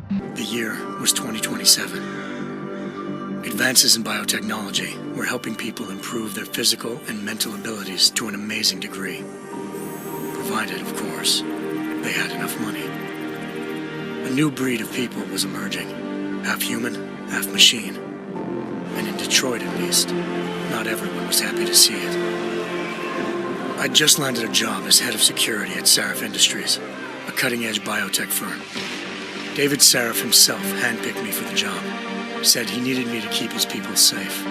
The year was 2027. Advances in biotechnology were helping people improve their physical and mental abilities to an amazing degree. Provided, of course, they had enough money. A new breed of people was emerging, half human, half machine. And in Detroit, at least, not everyone was happy to see it. I'd just landed a job as head of security at Sarif Industries, a cutting-edge biotech firm. David Sarif himself handpicked me for the job, said he needed me to keep his people safe.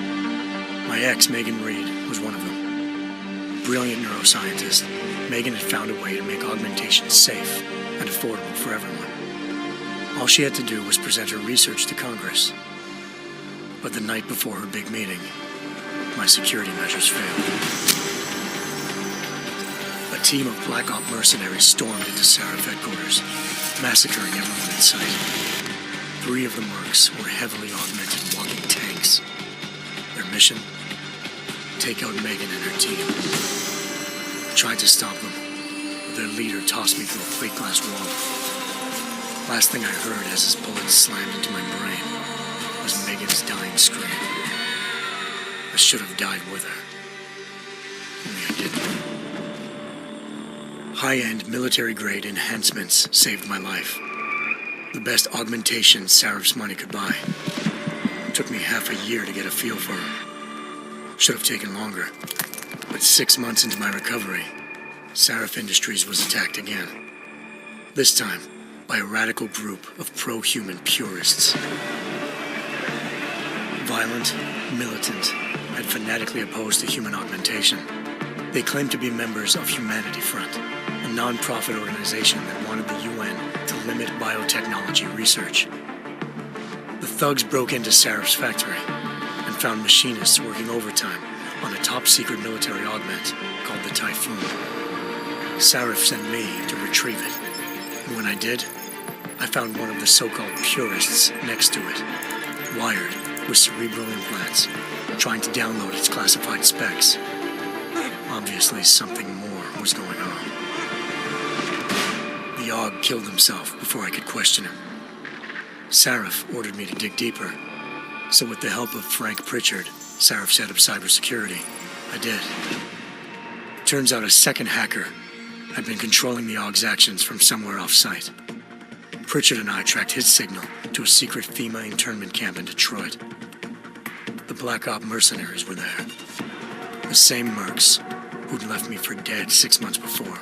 My ex, Megan Reed, was one of them. Brilliant neuroscientist, Megan had found a way to make augmentations safe and affordable for everyone. All she had to do was present her research to Congress. But the night before her big meeting, my security measures failed. A team of Black Op mercenaries stormed into Sarif headquarters, massacring everyone in sight. 3 of the mercs were heavily augmented walking tanks. Their mission? Take out Megan and her team. I tried to stop them, but their leader tossed me through a plate glass wall. Last thing I heard as his bullets slammed into my brain was Megan's dying scream. I should have died with her. Only I didn't. High-end military-grade enhancements saved my life. The best augmentation Sarif's money could buy. It took me half a year to get a feel for her. Should have taken longer. But 6 months into my recovery, Sarif Industries was attacked again. This time, by a radical group of pro-human purists. Violent, militant, and fanatically opposed to human augmentation. They claimed to be members of Humanity Front, a non-profit organization that wanted the UN to limit biotechnology research. The thugs broke into Sarif's factory and found machinists working overtime on a top-secret military augment called the Typhoon. Sarif sent me to retrieve it, and when I did, I found one of the so-called purists next to it, wired with cerebral implants, trying to download its classified specs. Obviously, something more was going on. The Aug killed himself before I could question him. Sarif ordered me to dig deeper, so with the help of Frank Pritchard, Sarif's head of cybersecurity, I did. Turns out a second hacker had been controlling the Aug's actions from somewhere off-site. Pritchard and I tracked his signal to a secret FEMA internment camp in Detroit. The Black Op mercenaries were there. The same mercs who'd left me for dead 6 months before.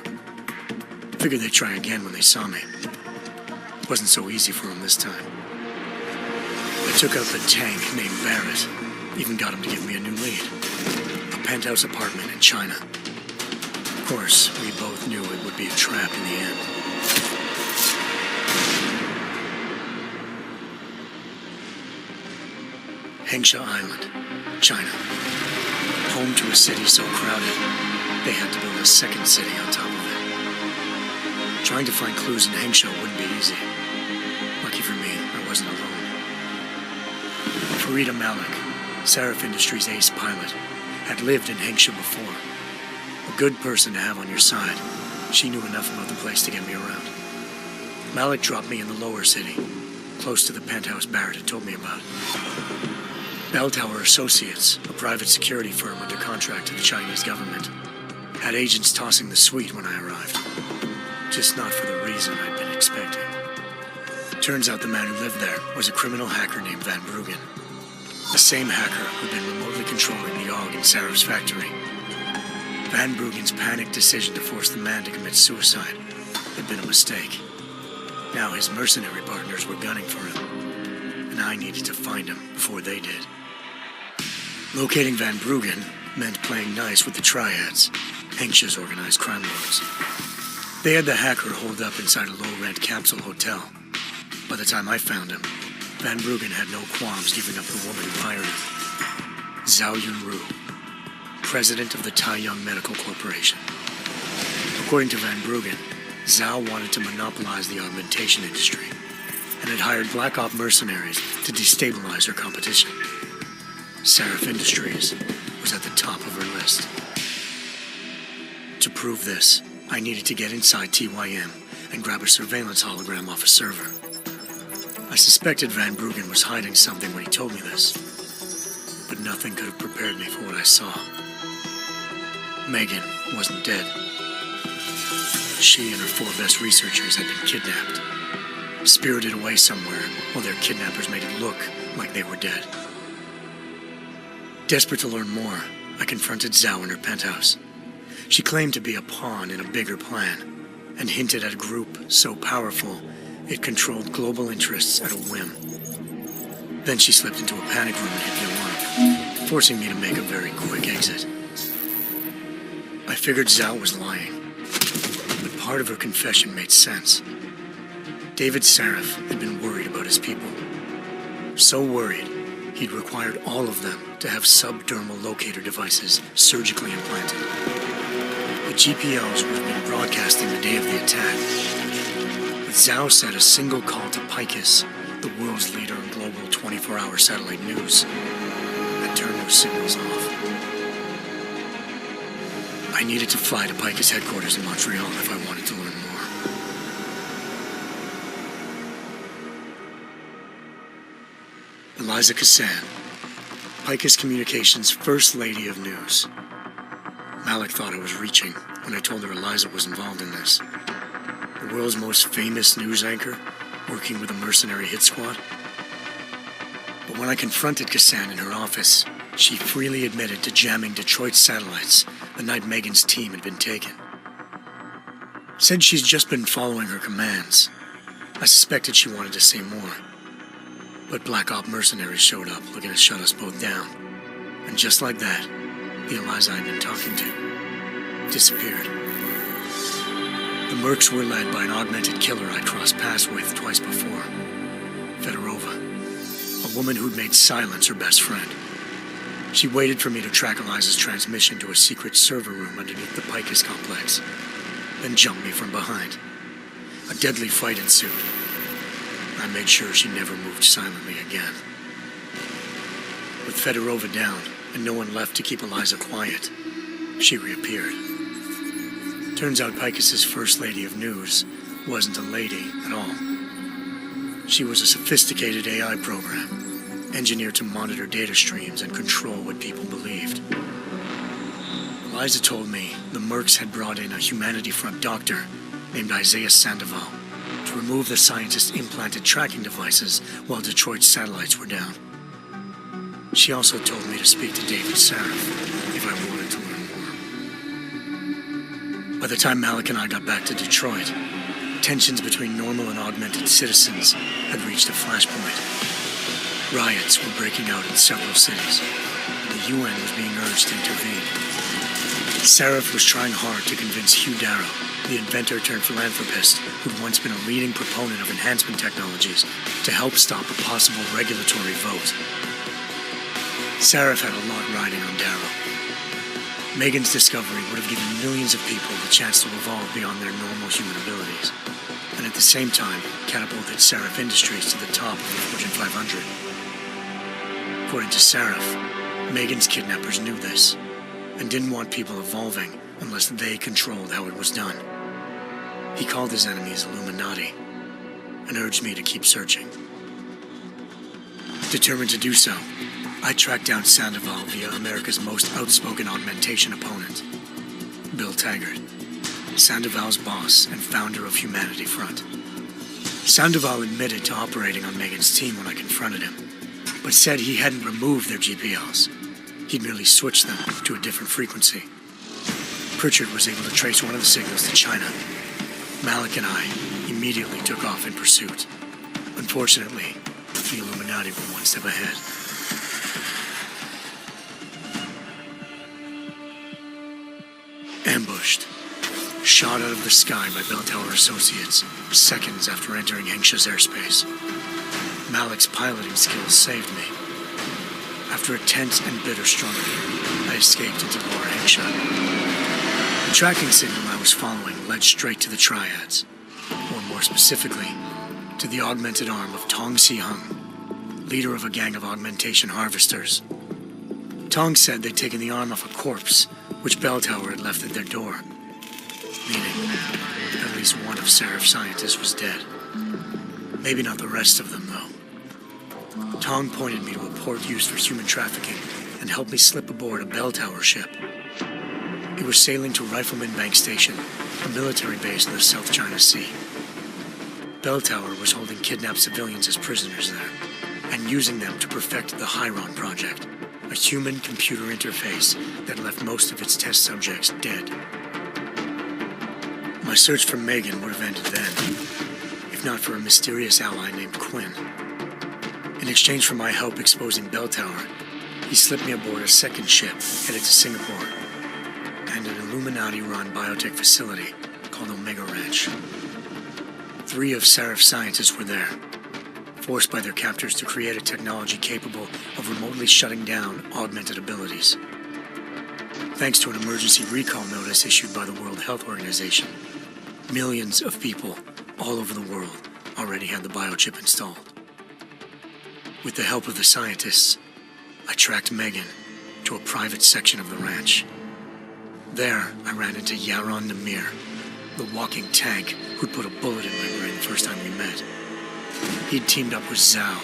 Figured they'd try again when they saw me. It wasn't so easy for them this time. I took out the tank named Barrett. Even got him to give me a new lead. A penthouse apartment in China. Of course, we both knew it would be a trap in the end. Hengsha Island, China. Home to a city so crowded, they had to build a second city on top of it. Trying to find clues in Hengsha wouldn't be easy. Lucky for me, I wasn't alone. Farida Malik, Sarif Industries' ace pilot, had lived in Hengsha before. A good person to have on your side. She knew enough about the place to get me around. Malik dropped me in the lower city, close to the penthouse Barrett had told me about. Bell Tower Associates, a private security firm under contract to the Chinese government, had agents tossing the suite when I arrived. Just not for the reason I'd been expecting. Turns out the man who lived there was a criminal hacker named Van Bruggen. The same hacker who'd been remotely controlling the Aug in Sarif's factory. Van Bruggen's panicked decision to force the man to commit suicide had been a mistake. Now his mercenary partners were gunning for him, and I needed to find him before they did. Locating Van Bruggen meant playing nice with the Triads, Hengsha's organized crime lords. They had the hacker holed up inside a low-rent capsule hotel. By the time I found him, Van Bruggen had no qualms giving up the woman who hired him. Zhao Yunru, president of the Taiyang Medical Corporation. According to Van Bruggen, Zhao wanted to monopolize the augmentation industry and had hired Black Op mercenaries to destabilize her competition. Sarif Industries was at the top of her list. To prove this, I needed to get inside TYM and grab a surveillance hologram off a server. I suspected Van Bruggen was hiding something when he told me this, but nothing could have prepared me for what I saw. Megan wasn't dead. She and her 4 best researchers had been kidnapped, spirited away somewhere while their kidnappers made it look like they were dead. Desperate to learn more, I confronted Zhao in her penthouse. She claimed to be a pawn in a bigger plan, and hinted at a group so powerful it controlled global interests at a whim. Then she slipped into a panic room and hit the alarm, forcing me to make a very quick exit. I figured Zhao was lying, but part of her confession made sense. David Sarif had been worried about his people. So worried, he'd required all of them to have subdermal locator devices surgically implanted. The GPOs would have been broadcasting the day of the attack. But Zhao said a single call to Picus, the world's leader in global 24-hour satellite news, had turned those signals off. I needed to fly to Picus headquarters in Montreal if I wanted to learn more. Eliza Cassan, Picus Communications' First Lady of News. Malik thought I was reaching when I told her Eliza was involved in this. The world's most famous news anchor, working with a mercenary hit squad. But when I confronted Cassan in her office, she freely admitted to jamming Detroit's satellites the night Megan's team had been taken. Said she's just been following her commands. I suspected she wanted to say more. But Black Op mercenaries showed up looking to shut us both down. And just like that, the Eliza I'd been talking to disappeared. The Mercs were led by an augmented killer I'd crossed paths with twice before, Fedorova, a woman who'd made silence her best friend. She waited for me to track Eliza's transmission to a secret server room underneath the Picus complex, then jumped me from behind. A deadly fight ensued. I made sure she never moved silently again. With Fedorova down, and no one left to keep Eliza quiet, she reappeared. Turns out Picus's First Lady of News wasn't a lady at all. She was a sophisticated AI program, engineered to monitor data streams and control what people believed. Eliza told me the Mercs had brought in a Humanity Front doctor named Isaiah Sandoval to remove the scientist's implanted tracking devices while Detroit's satellites were down. She also told me to speak to David Sarif if I wanted to learn more. By the time Malik and I got back to Detroit, tensions between normal and augmented citizens had reached a flashpoint. Riots were breaking out in several cities, and the UN was being urged to intervene. Sarif was trying hard to convince Hugh Darrow, the inventor-turned-philanthropist who'd once been a leading proponent of enhancement technologies, to help stop a possible regulatory vote. Sarif had a lot riding on Darrow. Megan's discovery would have given millions of people the chance to evolve beyond their normal human abilities, and at the same time catapulted Sarif Industries to the top of the Fortune 500. According to Sarif, Megan's kidnappers knew this, and didn't want people evolving unless they controlled how it was done. He called his enemies Illuminati, and urged me to keep searching. Determined to do so, I tracked down Sandoval via America's most outspoken augmentation opponent, Bill Taggart, Sandoval's boss and founder of Humanity Front. Sandoval admitted to operating on Megan's team when I confronted him, but said he hadn't removed their GPLs. He'd merely switched them to a different frequency. Pritchard was able to trace one of the signals to China. Malik and I immediately took off in pursuit. Unfortunately, the Illuminati were one step ahead. Ambushed. Shot out of the sky by Bell Tower Associates, seconds after entering Hengsha's airspace. Malik's piloting skills saved me. After a tense and bitter struggle, I escaped into Lower Hengsha. The tracking signal I was following led straight to the Triads, or more specifically, to the augmented arm of Tong Si-hung, leader of a gang of augmentation harvesters. Tong said they'd taken the arm off a corpse, which Bell Tower had left at their door, meaning at least one of Sarif's scientists was dead. Maybe not the rest of them, though. Tong pointed me to a port used for human trafficking and helped me slip aboard a bell tower ship. It was sailing to Rifleman Bank Station, a military base in the South China Sea. Bell Tower was holding kidnapped civilians as prisoners there, and using them to perfect the Hyron project, a human-computer interface that left most of its test subjects dead. My search for Megan would have ended then, if not for a mysterious ally named Quinn. In exchange for my help exposing Bell Tower, he slipped me aboard a second ship headed to Singapore and an Illuminati-run biotech facility called Omega Ranch. 3 of Seraph's scientists were there, forced by their captors to create a technology capable of remotely shutting down augmented abilities. Thanks to an emergency recall notice issued by the World Health Organization, millions of people all over the world already had the biochip installed. With the help of the scientists, I tracked Megan to a private section of the ranch. There, I ran into Yaron Namir, the walking tank who'd put a bullet in my brain the first time we met. He'd teamed up with Zhao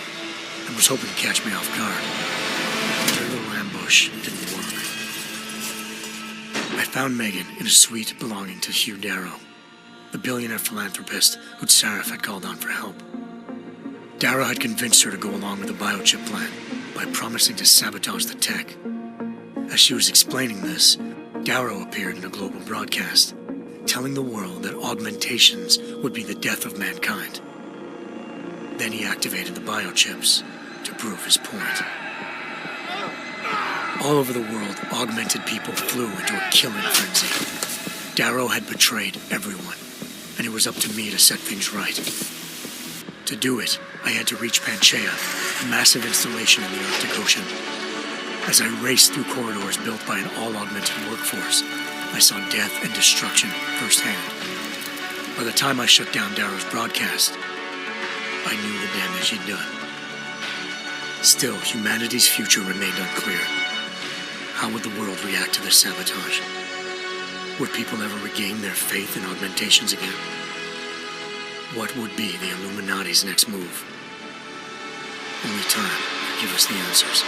and was hoping to catch me off guard. Their little ambush didn't work. I found Megan in a suite belonging to Hugh Darrow, the billionaire philanthropist who'd Seraph had called on for help. Darrow had convinced her to go along with the biochip plan by promising to sabotage the tech. As she was explaining this, Darrow appeared in a global broadcast, telling the world that augmentations would be the death of mankind. Then he activated the biochips to prove his point. All over the world, augmented people flew into a killing frenzy. Darrow had betrayed everyone, and it was up to me to set things right. To do it, I had to reach Panchaea, a massive installation in the Arctic Ocean. As I raced through corridors built by an all-augmented workforce, I saw death and destruction firsthand. By the time I shut down Darrow's broadcast, I knew the damage he'd done. Still, humanity's future remained unclear. How would the world react to this sabotage? Would people ever regain their faith in augmentations again? What would be the Illuminati's next move? Only time will give us the answers.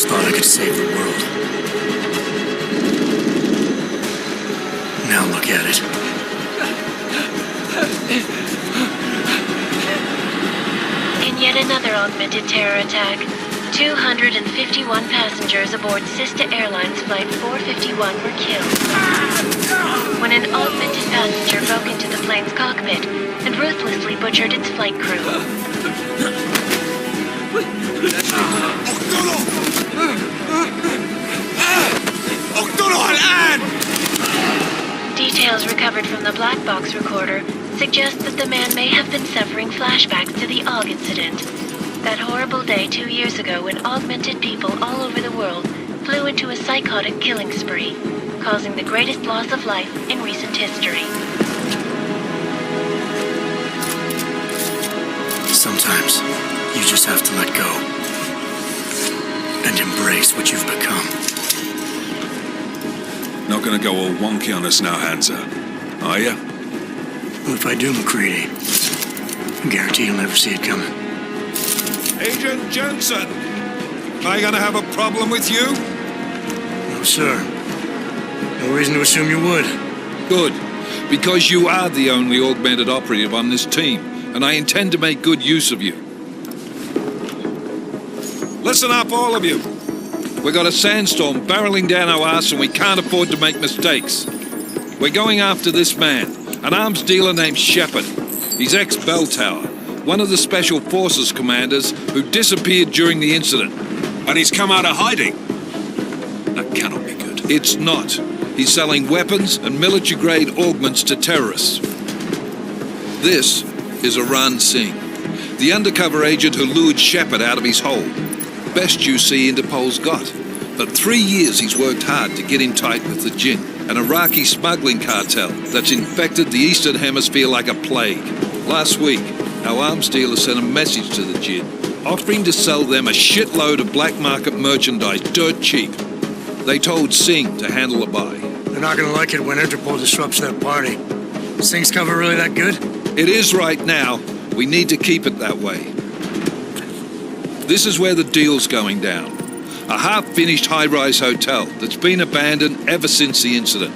Thought I could save the world. Now look at it. In yet another augmented terror attack, 251 passengers aboard Sister Airlines Flight 451 were killed. When an augmented passenger broke into the plane's cockpit and ruthlessly butchered its flight crew. Details recovered from the black box recorder suggest that the man may have been suffering flashbacks to the Aug incident. That horrible day 2 years ago when augmented people all over the world flew into a psychotic killing spree, causing the greatest loss of life in recent history. Sometimes you just have to let go and embrace what you've become. Not gonna go all wonky on us now, Hansa, are you? Well, if I do, McCready, I guarantee you'll never see it coming. Agent Jensen! Am I gonna have a problem with you? No, sir. No reason to assume you would. Good, because you are the only augmented operative on this team, and I intend to make good use of you. Listen up, all of you. We got a sandstorm barreling down our arse and we can't afford to make mistakes. We're going after this man, an arms dealer named Shepard. He's ex-Bell Tower, one of the Special Forces commanders who disappeared during the incident. And he's come out of hiding. That cannot be good. It's not. He's selling weapons and military-grade augments to terrorists. This is Aran Singh, the undercover agent who lured Shepard out of his hole. best UC Interpol's got. For 3 years he's worked hard to get in tight with the Jinn, an Iraqi smuggling cartel that's infected the Eastern Hemisphere like a plague. Last week, our arms dealer sent a message to the Jinn, offering to sell them a shitload of black market merchandise dirt cheap. They told Singh to handle the buy. They're not gonna like it when Interpol disrupts their party. Is Sing's cover really that good? It is right now. We need to keep it that way. This is where the deal's going down. A half-finished high-rise hotel that's been abandoned ever since the incident.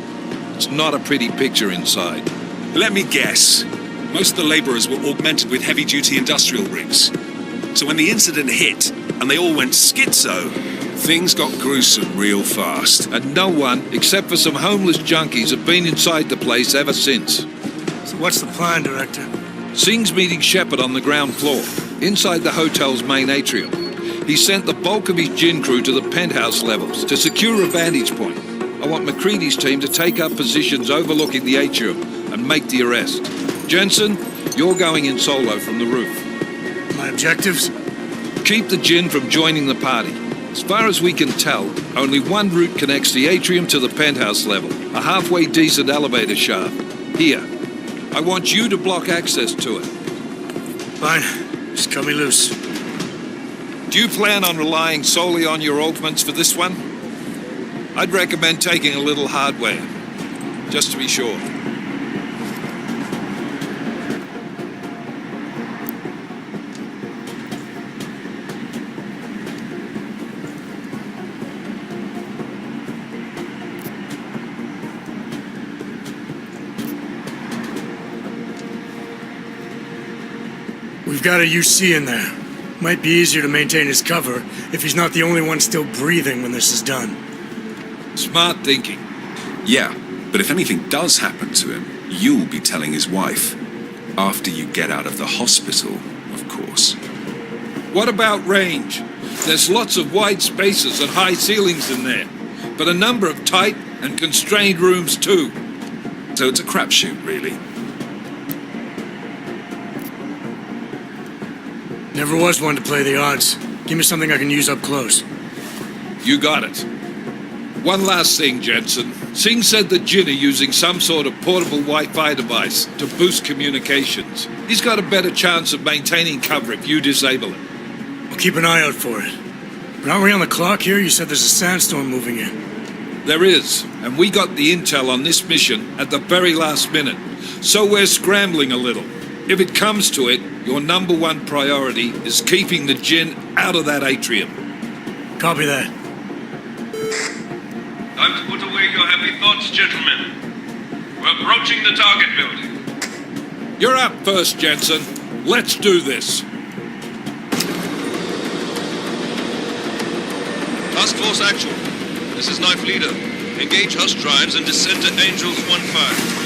It's not a pretty picture inside. Let me guess. Most of the laborers were augmented with heavy-duty industrial rigs. So when the incident hit, and they all went schizo, things got gruesome real fast. And no one, except for some homeless junkies, have been inside the place ever since. So what's the plan, Director? Singh's meeting Shepard on the ground floor, inside the hotel's main atrium. He sent the bulk of his Jinn crew to the penthouse levels to secure a vantage point. I want McCready's team to take up positions overlooking the atrium and make the arrest. Jensen, you're going in solo from the roof. My objectives? Keep the Jinn from joining the party. As far as we can tell, only one route connects the atrium to the penthouse level, a halfway decent elevator shaft. Here. I want you to block access to it. Fine. Just cut me loose. Do you plan on relying solely on your augments for this one? I'd recommend taking a little hardware, just to be sure. We've got a UC in there. Might be easier to maintain his cover if he's not the only one still breathing when this is done. Smart thinking. Yeah, but if anything does happen to him, you'll be telling his wife. After you get out of the hospital, of course. What about range? There's lots of wide spaces and high ceilings in there, but a number of tight and constrained rooms too. So it's a crapshoot, really. Never was one to play the odds. Give me something I can use up close. You got it. One last thing, Jensen. Singh said the Jinn are using some sort of portable Wi-Fi device to boost communications. He's got a better chance of maintaining cover if you disable it. I'll keep an eye out for it. But aren't we on the clock here? You said there's a sandstorm moving in. There is, and we got the intel on this mission at the very last minute. So we're scrambling a little. If it comes to it, your number one priority is keeping the Jinn out of that atrium. Copy that. Time to put away your heavy thoughts, gentlemen. We're approaching the target building. You're up first, Jensen. Let's do this. Task Force Actual. This is Knife Leader. Engage host drives and descend to Angels 1-5.